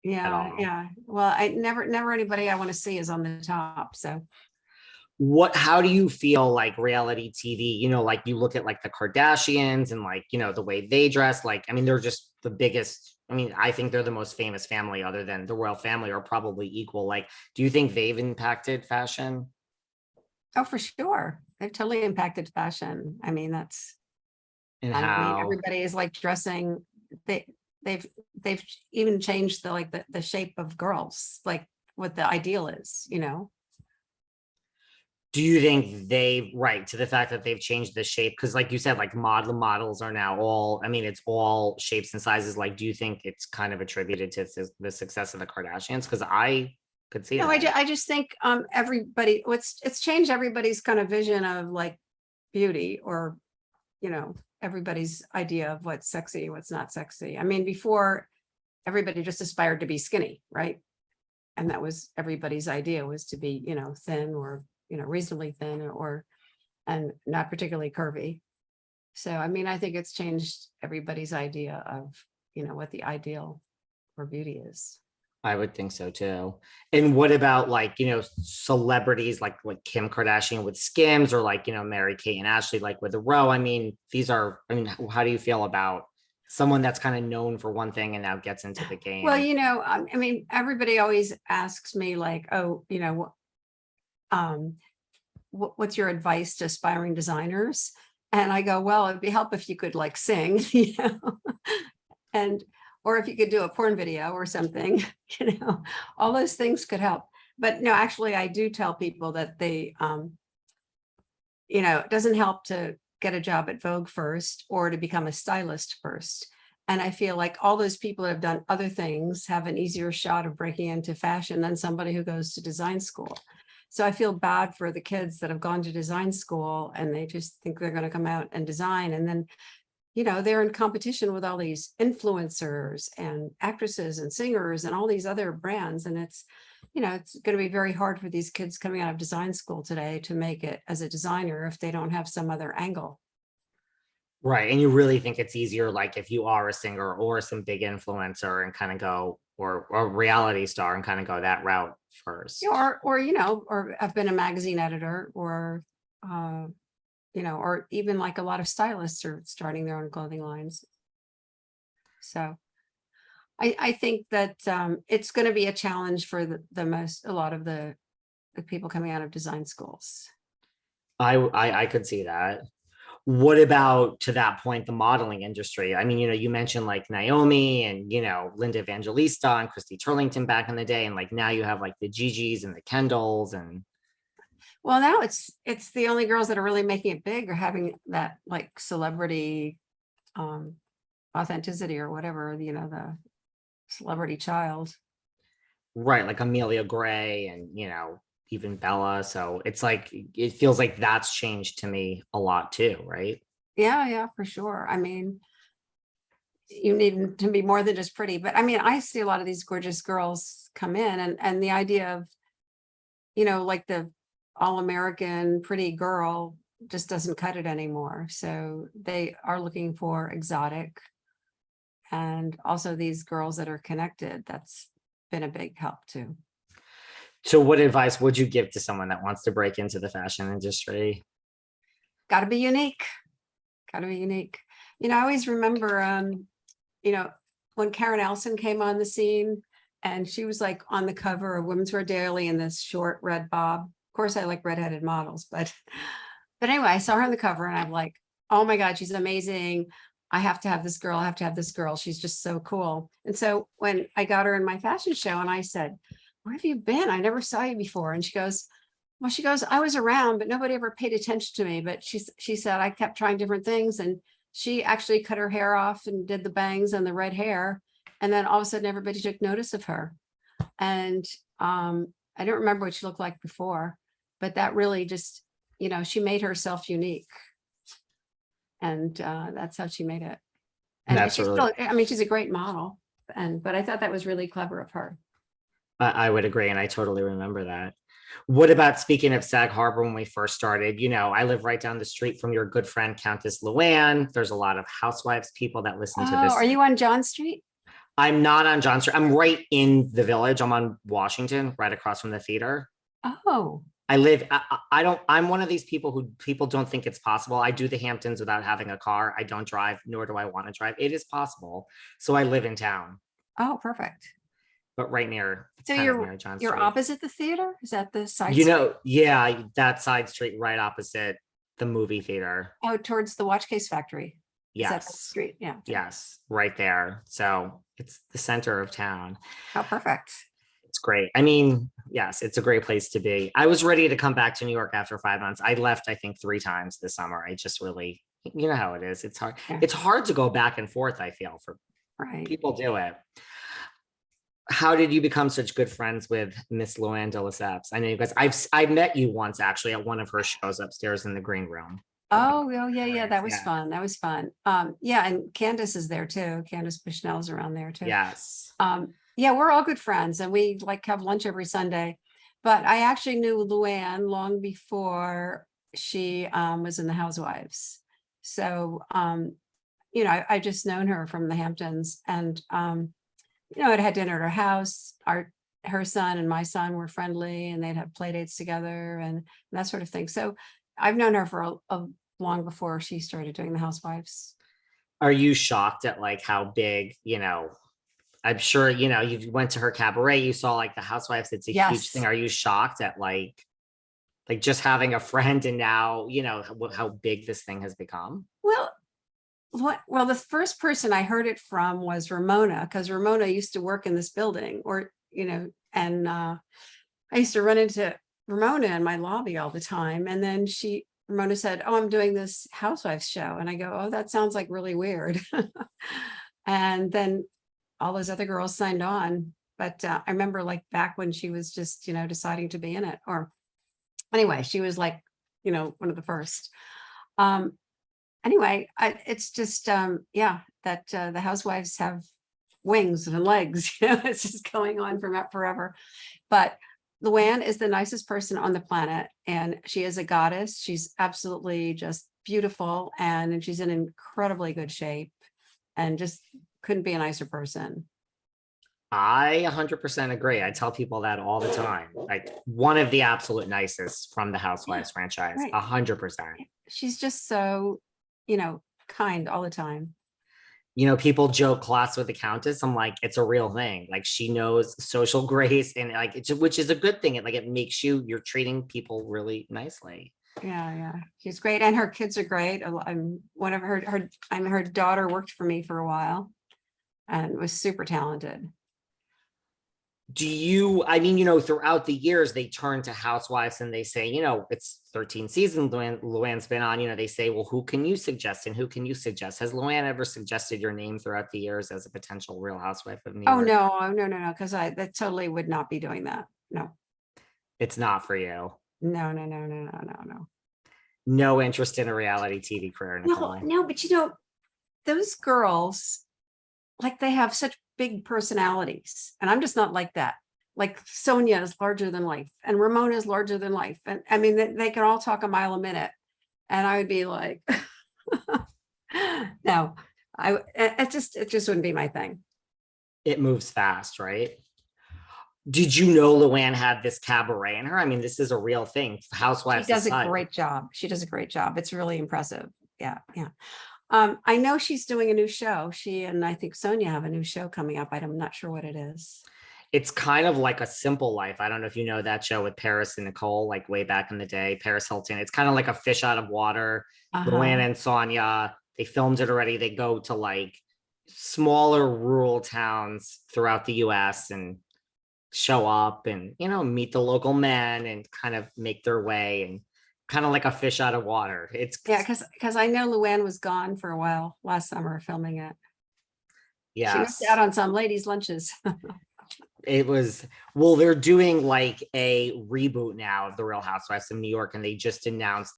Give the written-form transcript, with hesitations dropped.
at Yeah, all. yeah. Well, I never anybody I want to see is on the top. So How do you feel like reality TV, like you look at like the Kardashians and like, the way they dress, like, I mean, they're just the biggest. I mean, I think they're the most famous family other than the royal family, or probably equal. Like, do you think they've impacted fashion? oh, for sure. They've totally impacted fashion. And I mean, how everybody is like dressing, they they've they've even changed the shape of girls, like what the ideal is, you know. do you think they right to the fact that they've changed the shape? Because like you said, like models are now all, I mean, it's all shapes and sizes. Like, do you think it's kind of attributed to the success of the Kardashians? Because I could see No, that. I just think everybody what's it's changed everybody's kind of vision of like beauty, or you know, everybody's idea of what's sexy, what's not sexy. I mean, before everybody just aspired to be skinny, right? And that was everybody's idea, was to be, you know, thin, or, you know, reasonably thin, or and not particularly curvy. So I mean, I think it's changed everybody's idea of, you know, what the ideal for beauty is. I would think so too. And what about like, celebrities like Kim Kardashian with Skims, or like, Mary Kate and Ashley, like with the Row? I mean, I mean, how do you feel about someone that's kind of known for one thing and now gets into the Well, game? you know, I mean, everybody always asks me like, oh, you know, um, what's your advice to aspiring designers? And I go, well, it'd be help if you could like sing, you know, and or if you could do a porn video or something, you know, all those things could help. But no, actually, I do tell people that you know, it doesn't help to get a job at Vogue first or to become a stylist first. And I feel like all those people that have done other things have an easier shot of breaking into fashion than somebody who goes to design school. So I feel bad for the kids that have gone to design school and they just think they're going to come out and design. And then, you know, they're in competition with all these influencers and actresses and singers and all these other brands. And it's, you know, it's going to be very hard for these kids coming out of design school today to make it as a designer if they don't have some other angle. Right. And you really think it's easier, like if you are a singer or some big influencer and kind of go, or reality star and kind of go that route You know, first. or you know, or I've been a magazine editor, or uh, you know, or even like a lot of stylists are starting their own clothing lines. So I think that it's going to be a challenge for a lot of the people coming out of design schools. I could see that. What about to that point, the modeling industry? I mean, you mentioned like Naomi and, Linda Evangelista and Christy Turlington back in the day. And like now you have like the Gigi's and the Kendalls and Well, now it's the only girls that are really making it big or having that like celebrity um authenticity or whatever, you know, the celebrity child. right, like Amelia Gray and, even Bella. So it's like, it feels like that's changed to me a lot too, right? Yeah, yeah, for sure. I mean, you need to be more than just pretty, but I mean, I see a lot of these gorgeous girls come in, and the idea of, you know, like the all-American pretty girl just doesn't cut it anymore. So they are looking for exotic, and also these girls that are connected. That's been a big help too. So what advice would you give to someone that wants to break into the fashion industry? Got to be unique. Got to be unique. You know, I always remember, you know, when Karen Elson came on the scene, and she was like on the cover of Women's Wear Daily in this short red bob. Of course, I like redheaded models, but anyway, I saw her on the cover and I'm like, oh my God, she's amazing. I have to have this girl. I have to have this girl. She's just so cool. And so when I got her in my fashion show and I said, where have you been? I never saw you before. And she goes, I was around, but nobody ever paid attention to me. But she said, I kept trying different things. And she actually cut her hair off and did the bangs and the red hair. And then all of a sudden, everybody took notice of her. And I don't remember what she looked like before, but that really just, you know, she made herself unique. And that's how she made it. And That's she's really, still, I mean, she's a great model. But I thought that was really clever of her. I would agree. And I totally remember that. What about, speaking of Sag Harbor, when we first started, I live right down the street from your good friend, Countess Luann. There's a lot of housewives people that listen to Oh, are this. you on John Street? I'm not on John Street. I'm right in the Village. I'm on Washington, right across from the theater. Oh, I live, I don't, I'm one of these people who people don't think it's possible. I do the Hamptons without having a car. I don't drive, nor do I want to drive. It is possible. So I live in town, oh, perfect. but right near, So kind of near John you're Street. opposite the theater? Is that the side street? Yeah, that side street right opposite the movie theater. Oh, towards the watch case factory. Is that the Yes. street? Yeah. Yes, right there. So it's the center of town. Oh, perfect. It's great. I mean, yes, it's a great place to be. I was ready to come back to New York after 5 months. I left, I think, 3 times this summer. I just really, you know how it is. It's hard. Yeah. It's hard to go back and forth, I feel, for Right. people do it. How did you become such good friends with Miss Luann de Lesseps? I know you guys, I met you once actually at one of her shows upstairs in the green room. Oh, yeah, yeah. That was Yeah. fun. That was fun. Yeah, and Candace is there too. Candace Bushnell's around there too. Yes. Yeah, we're all good friends and we like have lunch every Sunday. But I actually knew Luann long before she was in the Housewives. So I just known her from the Hamptons and I'd had dinner at her house. Her son and my son were friendly and they'd have play dates together and that sort of thing. So I've known her for a long before she started doing the Housewives. Are you shocked at like how big, I'm sure, you went to her cabaret, you saw like the Housewives, it's a huge Yes. thing. Are you shocked at like just having a friend and now, how big this thing has become? Well, the first person I heard it from was Ramona, because Ramona used to work in this building and I used to run into Ramona in my lobby all the time. And then Ramona said, "Oh, I'm doing this Housewives show." And I go, "Oh, that sounds like really weird." And then all those other girls signed on. But I remember like back when she was just, deciding to be in it, or anyway, she was like, one of the first. Anyway, it's just, that the Housewives have wings and legs, it's just going on forever. But Luann is the nicest person on the planet and she is a goddess. She's absolutely just beautiful and she's in incredibly good shape and just couldn't be a nicer person. I 100% agree. I tell people that all the time. Like one of the absolute nicest from the Housewives franchise, Right. 100%. She's just so, kind all the time. People joke class with the Countess. I'm like, it's a real thing. Like she knows social grace and like, which is a good thing. It makes you're treating people really nicely. Yeah. She's great. And her kids are great. I'm one of her daughter worked for me for a while and was super talented. Throughout the years, they turn to Housewives and they say, it's 13 seasons Luann's been on, they say, well, who can you suggest and who can you suggest? Has Luann ever suggested your name throughout the years as a potential Real Housewife of New York? Oh, no, because that totally would not be doing that. No. It's not for you. No. No interest in a reality TV career, Nicole. No, but those girls, like they have such big personalities and I'm just not like that. Like Sonia is larger than life and Ramona is larger than life. And I mean, they can all talk a mile a minute and I would be like, no, it just wouldn't be my thing. It moves fast, right? Did you know Luann had this cabaret in her? I mean, this is a real thing. Housewives. She does a great job. It's really impressive. Yeah. I know she's doing a new show. She and I think Sonia have a new show coming up. I'm not sure what it is. It's kind of like A Simple Life. I don't know if you know that show with Paris and Nicole, like way back in the day, Paris Hilton. It's kind of like a fish out of water. Luann and Sonia, they filmed it already. They go to like smaller rural towns throughout the US and show up and, meet the local men and kind of make their way and kind of like a fish out of water. Because I know Luann was gone for a while last summer filming it. Yeah, she missed out on some ladies' lunches. They're doing like a reboot now of The Real Housewives of New York, and they just announced